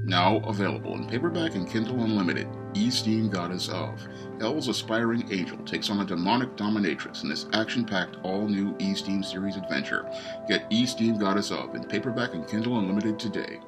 Now available in paperback and Kindle Unlimited, Esteem Goddess of. Hell's aspiring angel takes on a demonic dominatrix in this action-packed all-new Esteem series adventure. Get Esteem Goddess of in paperback and Kindle Unlimited today.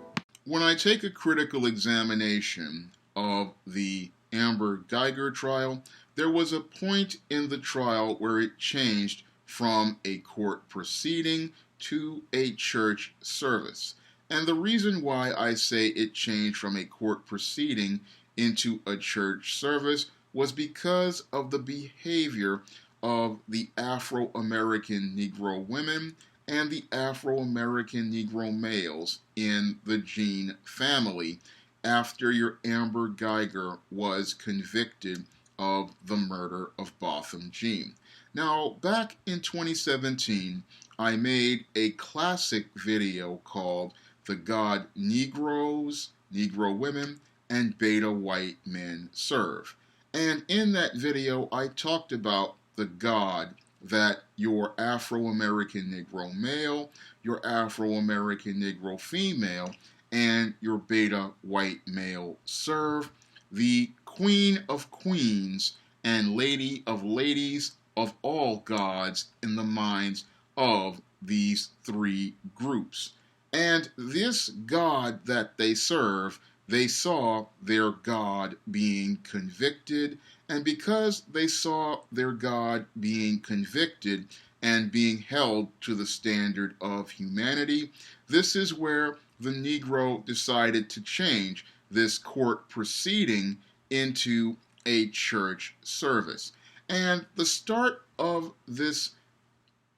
When I take a critical examination of the Amber Guyger trial, there was a point in the trial where it changed from a court proceeding to a church service. And the reason why I say it changed from a court proceeding into a church service was because of the behavior of the Afro-American Negro women and the Afro-American Negro males in the Jean family after your Amber Guyger was convicted of the murder of Botham Jean. Now, back in 2017, I made a classic video called The God Negroes, Negro Women, and Beta White Men Serve. And in that video, I talked about the God that your Afro-American Negro male, your Afro-American Negro female, and your Beta White male serve, the Queen of Queens and Lady of Ladies of all gods in the minds of these three groups. And this God that they serve, they saw their God being convicted, and because they saw their God being convicted and being held to the standard of humanity, this is where the Negro decided to change this court proceeding into a church service. And the start of this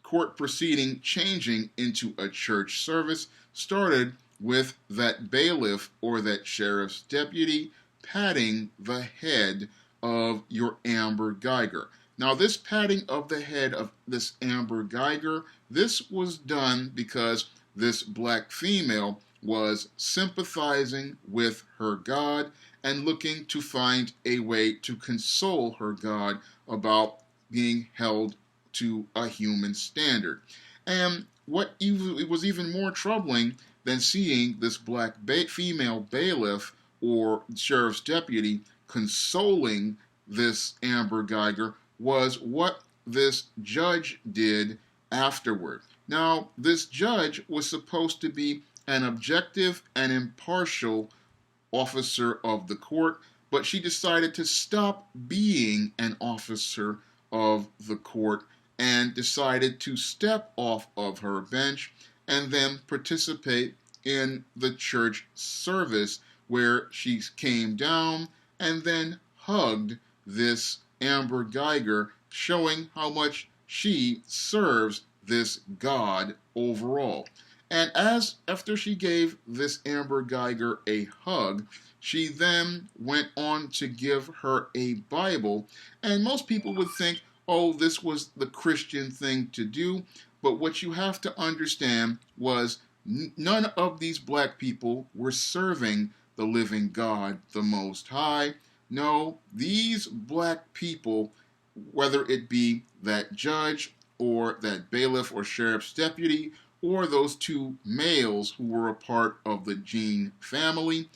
court proceeding changing into a church service started with that bailiff or that sheriff's deputy patting the head of your Amber Guyger. Now, this patting of the head of this Amber Guyger, this was done because this black female was sympathizing with her God and looking to find a way to console her God about being held to a human standard. And what it was even more troubling than seeing this black female bailiff or sheriff's deputy consoling this Amber Guyger was what this judge did afterward. Now, this judge was supposed to be an objective and impartial officer of the court, but she decided to stop being an officer of the court and decided to step off of her bench and then participate in the church service where she came down and then hugged this Amber Guyger, showing how much she serves this God overall. And after she gave this Amber Guyger a hug, she then went on to give her a Bible. And most people would think, oh, this was the Christian thing to do. But what you have to understand was none of these black people were serving the living God, the Most High. No, these black people, whether it be that judge or that bailiff or sheriff's deputy, or those two males who were a part of the Jean family,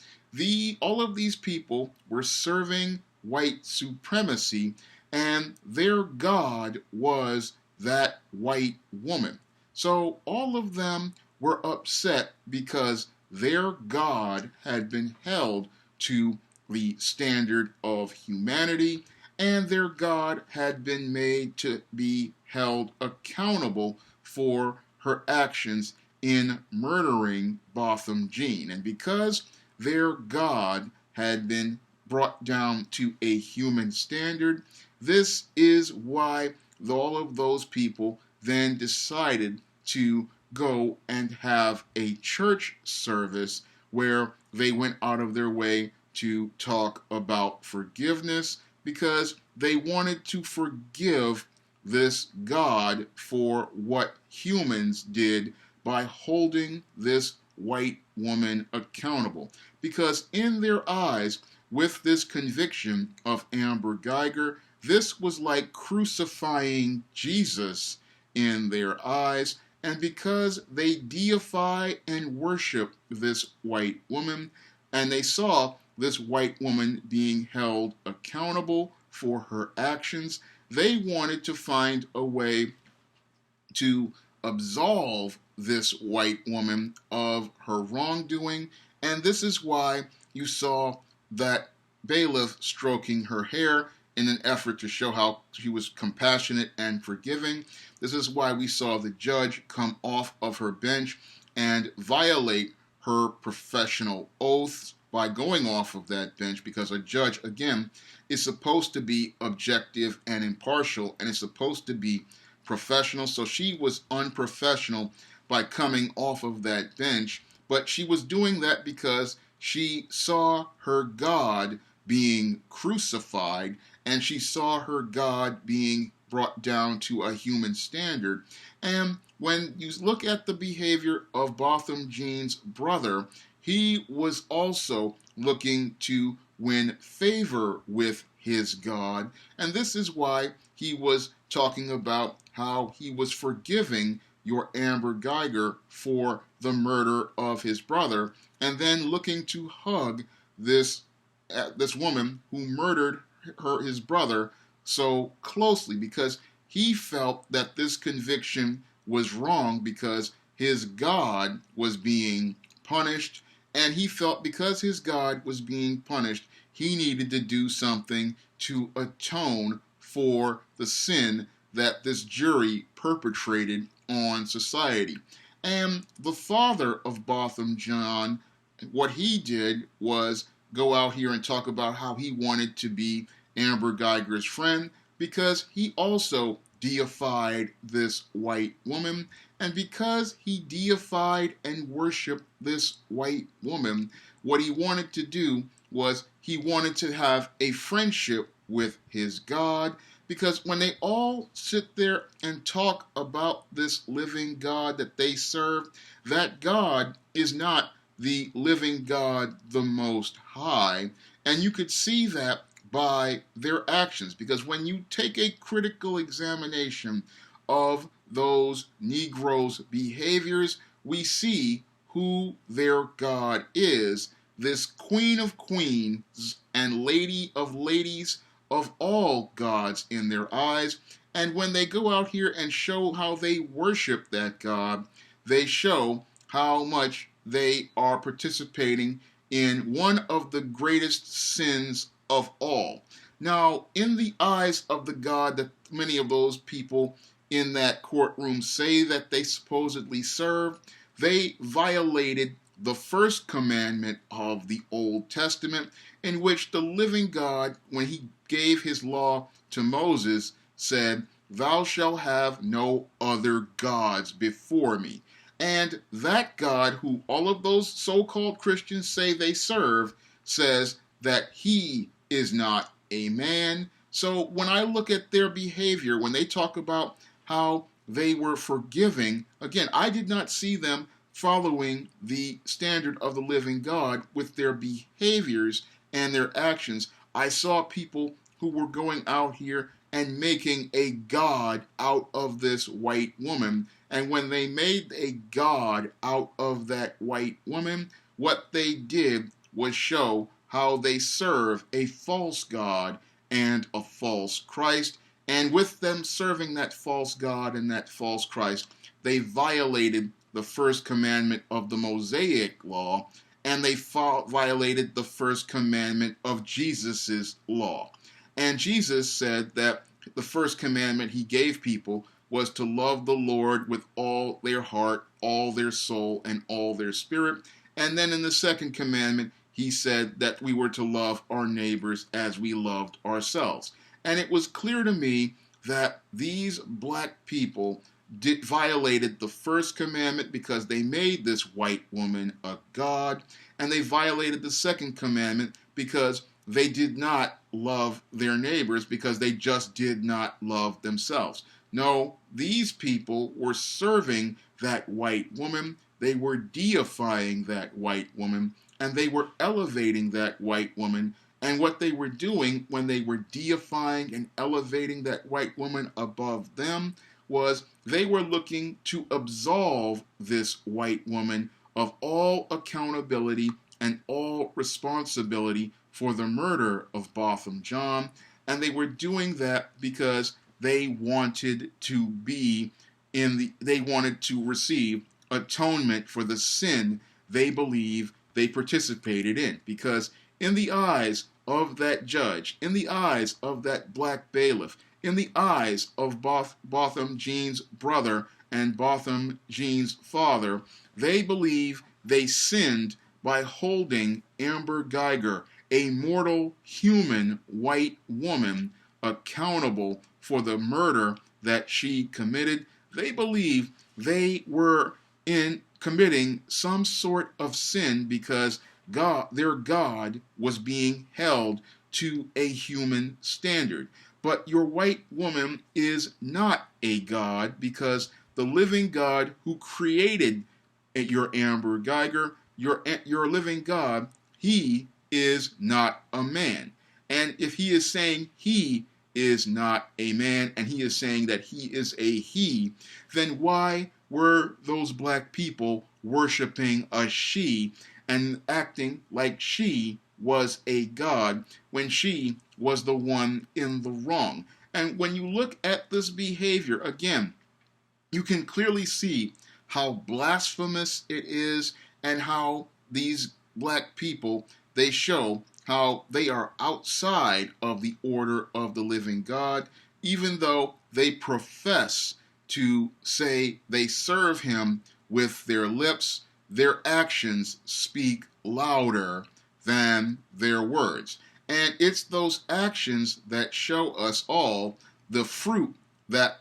all of these people were serving white supremacy, and their God was that white woman. So all of them were upset because their God had been held to the standard of humanity, and their God had been made to be held accountable for her actions in murdering Botham Jean. And because their God had been brought down to a human standard, this is why all of those people then decided to go and have a church service where they went out of their way to talk about forgiveness, because they wanted to forgive this God for what humans did by holding this white woman accountable. Because in their eyes, with this conviction of Amber Guyger, this was like crucifying Jesus in their eyes. And because they deify and worship this white woman, and they saw this white woman being held accountable for her actions. They wanted to find a way to absolve this white woman of her wrongdoing, and this is why you saw that bailiff stroking her hair in an effort to show how she was compassionate and forgiving. This is why we saw the judge come off of her bench and violate her professional oaths by going off of that bench, because a judge, again, is supposed to be objective and impartial, and is supposed to be professional. So she was unprofessional by coming off of that bench, but she was doing that because she saw her God being crucified, and she saw her God being brought down to a human standard. And when you look at the behavior of Botham Jean's brother, he was also looking to win favor with his God, and this is why he was talking about how he was forgiving your Amber Guyger for the murder of his brother, and then looking to hug this woman who murdered his brother so closely, because he felt that this conviction was wrong because his God was being punished, and he felt because his God was being punished, he needed to do something to atone for the sin that this jury perpetrated on society. And the father of Botham Jean, what he did was go out here and talk about how he wanted to be Amber Guyger's friend, because he also deified this white woman. And because he deified and worshiped this white woman, what he wanted to do was he wanted to have a friendship with his God, because when they all sit there and talk about this living God that they serve, that God is not the living God, the Most High. And you could see that by their actions, because when you take a critical examination of those Negroes' behaviors, we see who their God is, this Queen of Queens and Lady of Ladies of all gods in their eyes. And when they go out here and show how they worship that God, they show how much they are participating in one of the greatest sins of all. Now, in the eyes of the God that many of those people in that courtroom say that they supposedly serve, they violated the first commandment of the Old Testament, in which the living God, when he gave his law to Moses, said, "Thou shalt have no other gods before me." And that God, who all of those so-called Christians say they serve, says that he is not a man. So when I look at their behavior, when they talk about how they were forgiving, again, I did not see them following the standard of the living God with their behaviors and their actions. I saw people who were going out here and making a god out of this white woman. And when they made a god out of that white woman, what they did was show how they serve a false god and a false Christ. And with them serving that false god and that false Christ, they violated the first commandment of the Mosaic law, and they violated the first commandment of Jesus' law. And Jesus said that the first commandment he gave people was to love the Lord with all their heart, all their soul, and all their spirit. And then in the second commandment, he said that we were to love our neighbors as we loved ourselves. And it was clear to me that these black people violated the first commandment because they made this white woman a god, and they violated the second commandment because they did not love their neighbors, because they just did not love themselves. No, these people were serving that white woman, they were deifying that white woman, and they were elevating that white woman. And what they were doing when they were deifying and elevating that white woman above them was they were looking to absolve this white woman of all accountability and all responsibility for the murder of Botham Jean, and they were doing that because they wanted to they wanted to receive atonement for the sin they believe they participated in. Because in the eyes of that judge, in the eyes of that black bailiff, in the eyes of Botham Jean's brother and Botham Jean's father, they believe they sinned by holding Amber Guyger, a mortal human white woman, accountable for the murder that she committed. They believe they were committing some sort of sin because their God was being held to a human standard. But your white woman is not a God, because the living God who created your Amber Guyger, your living God, he is not a man. And if he is saying he is not a man, and he is saying that he is a he, then why were those black people worshiping a she and acting like she was a god when she was the one in the wrong? And when you look at this behavior, again, you can clearly see how blasphemous it is, and how these black people, they show how they are outside of the order of the living God, even though they profess to say they serve him with their lips. Their actions speak louder than their words. And it's those actions that show us all the fruit that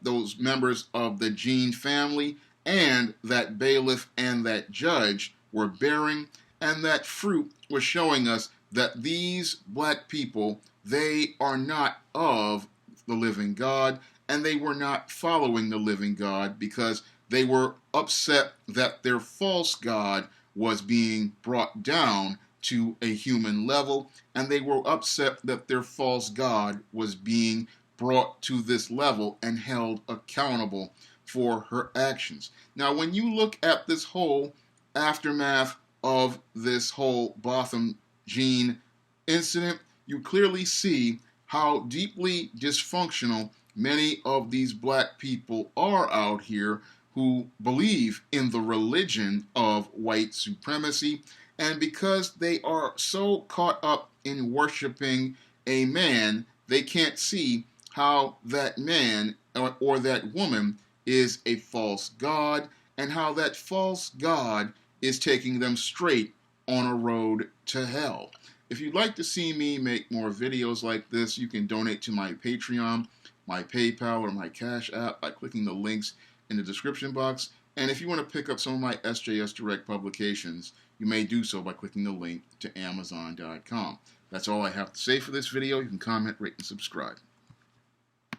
those members of the Jean family and that bailiff and that judge were bearing. And that fruit was showing us that these black people, they are not of the living God, and they were not following the living God, because they were upset that their false God was being brought down to a human level, and they were upset that their false God was being brought to this level and held accountable for her actions. Now, when you look at this whole aftermath of this whole Botham Jean incident, you clearly see how deeply dysfunctional many of these black people are out here, who believe in the religion of white supremacy. And because they are so caught up in worshiping a man, they can't see how that man or that woman is a false god, and how that false god is taking them straight on a road to hell. If you'd like to see me make more videos like this, you can donate to my Patreon, my PayPal, or my Cash App by clicking the links in the description box. And if you want to pick up some of my SJS Direct publications, you may do so by clicking the link to Amazon.com. That's all I have to say for this video. You can comment, rate, and subscribe.